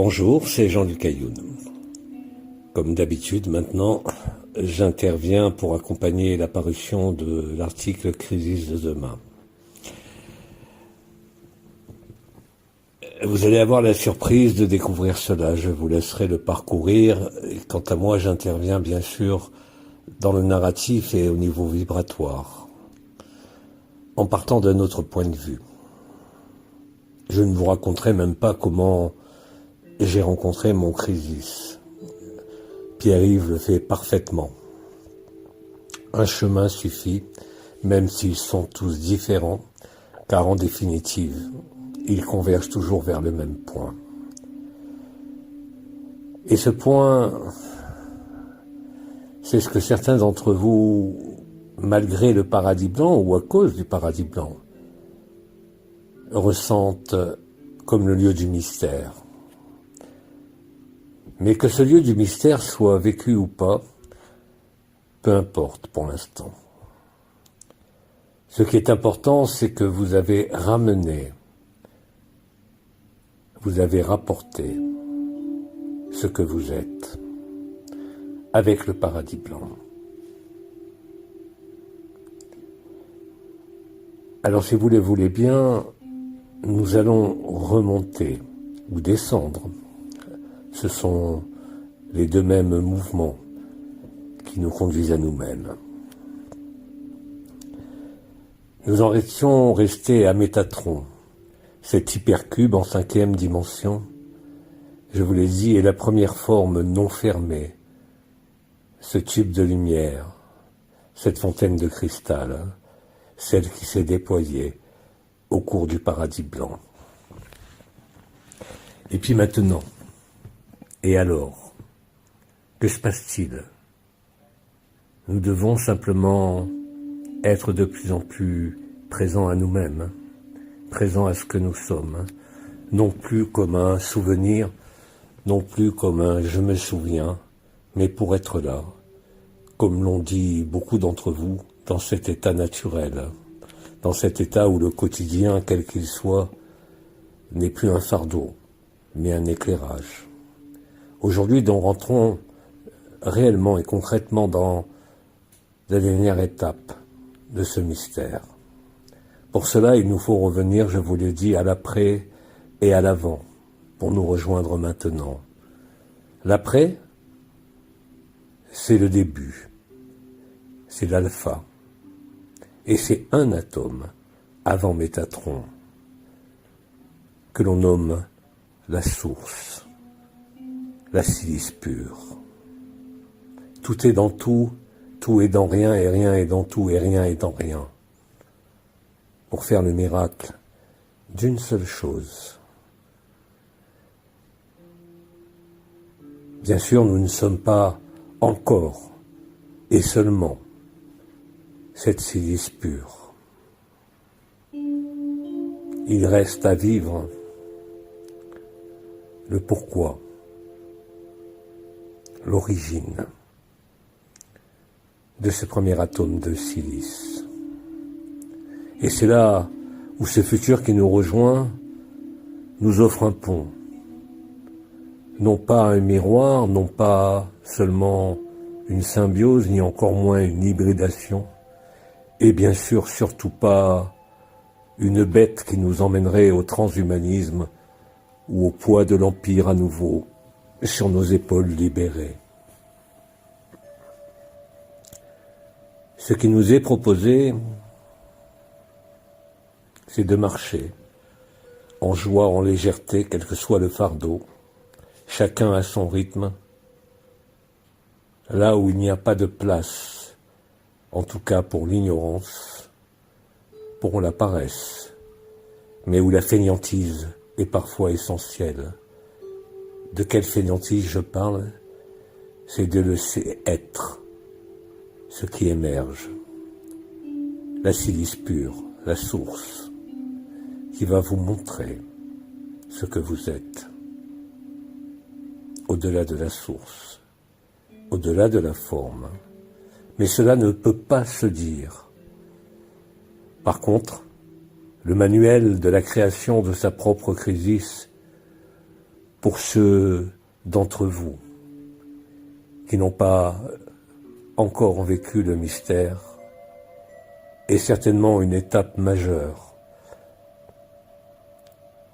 Bonjour, c'est Jean-Luc Ayoun. Comme d'habitude, maintenant, j'interviens pour accompagner la parution de l'article Crisis de demain. Vous allez avoir la surprise de découvrir cela. Je vous laisserai le parcourir. Quant à moi, j'interviens bien sûr dans le narratif et au niveau vibratoire, en partant d'un autre point de vue. Je ne vous raconterai même pas comment j'ai rencontré mon crisis. Pierre-Yves le fait parfaitement. Un chemin suffit, même s'ils sont tous différents, car en définitive, ils convergent toujours vers le même point. Et ce point, c'est ce que certains d'entre vous, malgré le paradis blanc ou à cause du paradis blanc, ressentent comme le lieu du mystère. Mais que ce lieu du mystère soit vécu ou pas, peu importe pour l'instant. Ce qui est important, c'est que vous avez ramené, vous avez rapporté ce que vous êtes avec le paradis blanc. Alors si vous le voulez bien, nous allons remonter ou descendre. Ce sont les deux mêmes mouvements qui nous conduisent à nous-mêmes. Nous en étions restés à Métatron, cet hypercube en 5e dimension, je vous l'ai dit, est la première forme non fermée, ce tube de lumière, cette fontaine de cristal, celle qui s'est déployée au cours du paradis blanc. Et puis maintenant, et alors, que se passe-t-il? Nous devons simplement être de plus en plus présents à nous-mêmes, présents à ce que nous sommes, non plus comme un souvenir, non plus comme un « je me souviens », mais pour être là, comme l'ont dit beaucoup d'entre vous, dans cet état naturel, dans cet état où le quotidien, quel qu'il soit, n'est plus un fardeau, mais un éclairage. Aujourd'hui, nous rentrons réellement et concrètement dans la dernière étape de ce mystère. Pour cela, il nous faut revenir, je vous l'ai dit, à l'après et à l'avant, pour nous rejoindre maintenant. L'après, c'est le début, c'est l'alpha, et c'est un atome avant Métatron, que l'on nomme la source, la silice pure. Tout est dans tout, tout est dans rien et rien est dans tout et rien est dans rien. Pour faire le miracle d'une seule chose. Bien sûr, nous ne sommes pas encore et seulement cette silice pure. Il reste à vivre le pourquoi, l'origine de ce premier atome de silice. Et c'est là où ce futur qui nous rejoint nous offre un pont. Non pas un miroir, non pas seulement une symbiose, ni encore moins une hybridation, et bien sûr surtout pas une bête qui nous emmènerait au transhumanisme ou au poids de l'Empire à nouveau sur nos épaules libérées. Ce qui nous est proposé, c'est de marcher en joie, en légèreté, quel que soit le fardeau, chacun à son rythme, là où il n'y a pas de place, en tout cas pour l'ignorance, pour la paresse, mais où la fainéantise est parfois essentielle. De quelle fainéantise je parle? C'est de laisser être ce qui émerge, la silice pure, la source, qui va vous montrer ce que vous êtes, au-delà de la source, au-delà de la forme. Mais cela ne peut pas se dire. Par contre, le manuel de la création de sa propre crisis pour ceux d'entre vous qui n'ont pas encore vécu le mystère, est certainement une étape majeure,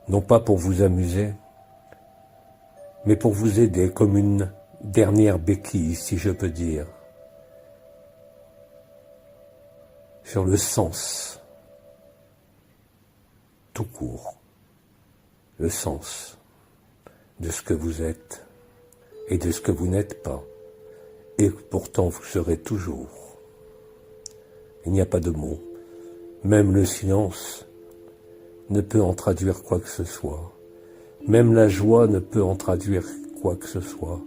non pas pour vous amuser, mais pour vous aider comme une dernière béquille, si je peux dire, sur le sens, tout court, le sens de ce que vous êtes et de ce que vous n'êtes pas, et pourtant vous serez toujours. Il n'y a pas de mots, même le silence ne peut en traduire quoi que ce soit, même la joie ne peut en traduire quoi que ce soit,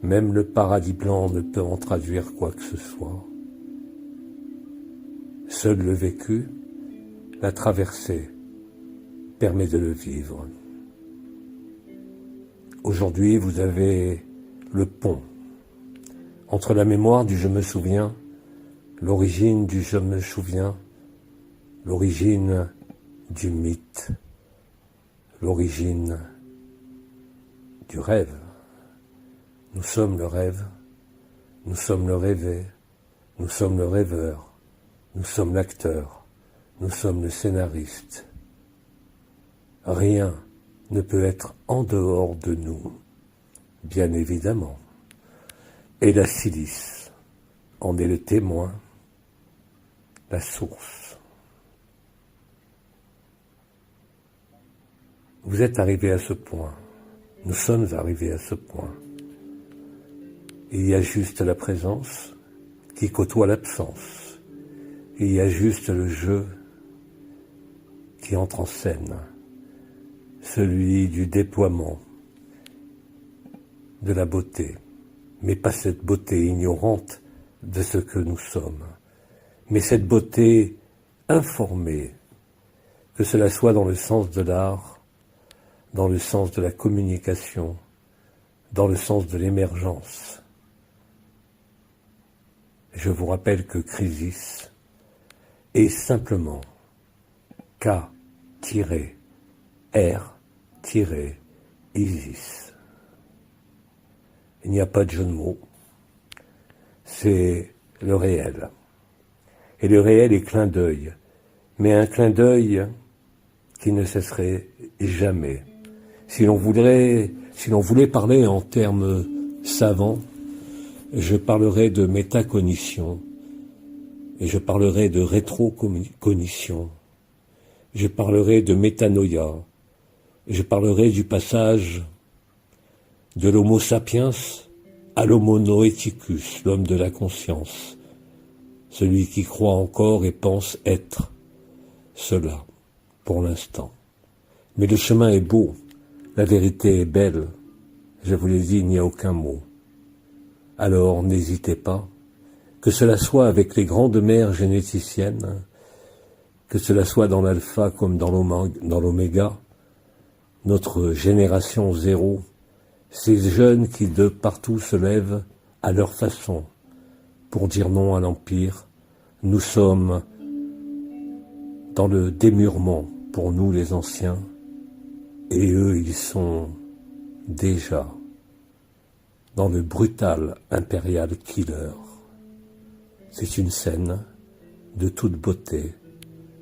même le paradis blanc ne peut en traduire quoi que ce soit. Seul le vécu, la traversée, permet de le vivre. Aujourd'hui, vous avez le pont entre la mémoire du je me souviens, l'origine du je me souviens, l'origine du mythe, l'origine du rêve. Nous sommes le rêve, nous sommes le rêvé, nous sommes le rêveur, nous sommes l'acteur, nous sommes le scénariste. Rien ne peut être en dehors de nous, bien évidemment. Et la silice en est le témoin, la source. Vous êtes arrivés à ce point, nous sommes arrivés à ce point. Il y a juste la présence qui côtoie l'absence. Il y a juste le jeu qui entre en scène, celui du déploiement, de la beauté, mais pas cette beauté ignorante de ce que nous sommes, mais cette beauté informée, que cela soit dans le sens de l'art, dans le sens de la communication, dans le sens de l'émergence. Je vous rappelle que Crisis est simplement K-R-Isis. Il n'y a pas de jeu de mots, c'est le réel. Et le réel est clin d'œil, mais un clin d'œil qui ne cesserait jamais. Si l'on voulait parler en termes savants, je parlerai de métacognition, et je parlerai de rétrocognition, je parlerai de métanoïa, et je parlerai du passage de l'homo sapiens à l'homo noeticus, l'homme de la conscience, celui qui croit encore et pense être cela, pour l'instant. Mais le chemin est beau, la vérité est belle, je vous l'ai dit, il n'y a aucun mot. Alors n'hésitez pas, que cela soit avec les grandes mères généticiennes, que cela soit dans l'alpha comme dans l'oméga, notre génération zéro, ces jeunes qui de partout se lèvent à leur façon pour dire non à l'Empire, nous sommes dans le démurement pour nous les anciens, et eux ils sont déjà dans le brutal impérial killer. C'est une scène de toute beauté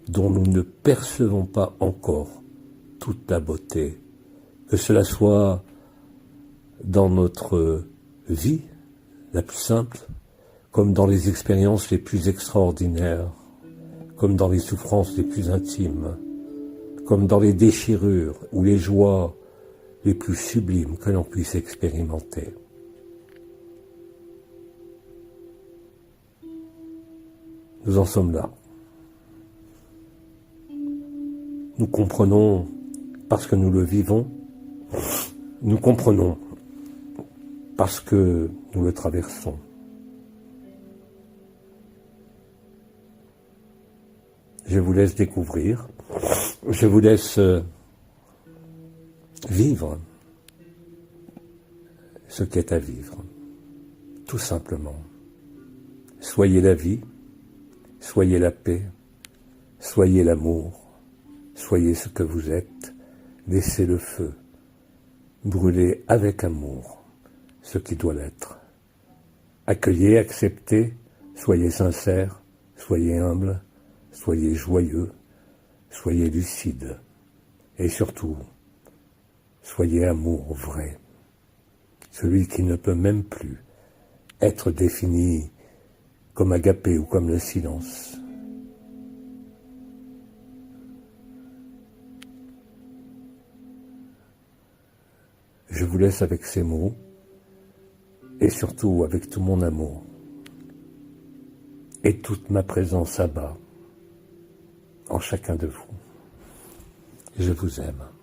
dont nous ne percevons pas encore toute la beauté, que cela soit dans notre vie la plus simple, comme dans les expériences les plus extraordinaires, comme dans les souffrances les plus intimes, comme dans les déchirures ou les joies les plus sublimes que l'on puisse expérimenter. Nous en sommes là. Nous comprenons parce que nous le vivons, nous comprenons parce que nous le traversons. Je vous laisse découvrir, je vous laisse vivre ce qu'est à vivre, tout simplement. Soyez la vie, soyez la paix, soyez l'amour, soyez ce que vous êtes, laissez le feu, brûlez avec amour ce qui doit l'être. Accueillez, acceptez, soyez sincères, soyez humbles, soyez joyeux, soyez lucides, et surtout, soyez amour vrai, celui qui ne peut même plus être défini comme agapé ou comme le silence. Je vous laisse avec ces mots, et surtout avec tout mon amour, et toute ma présence à bas, en chacun de vous. Je vous aime.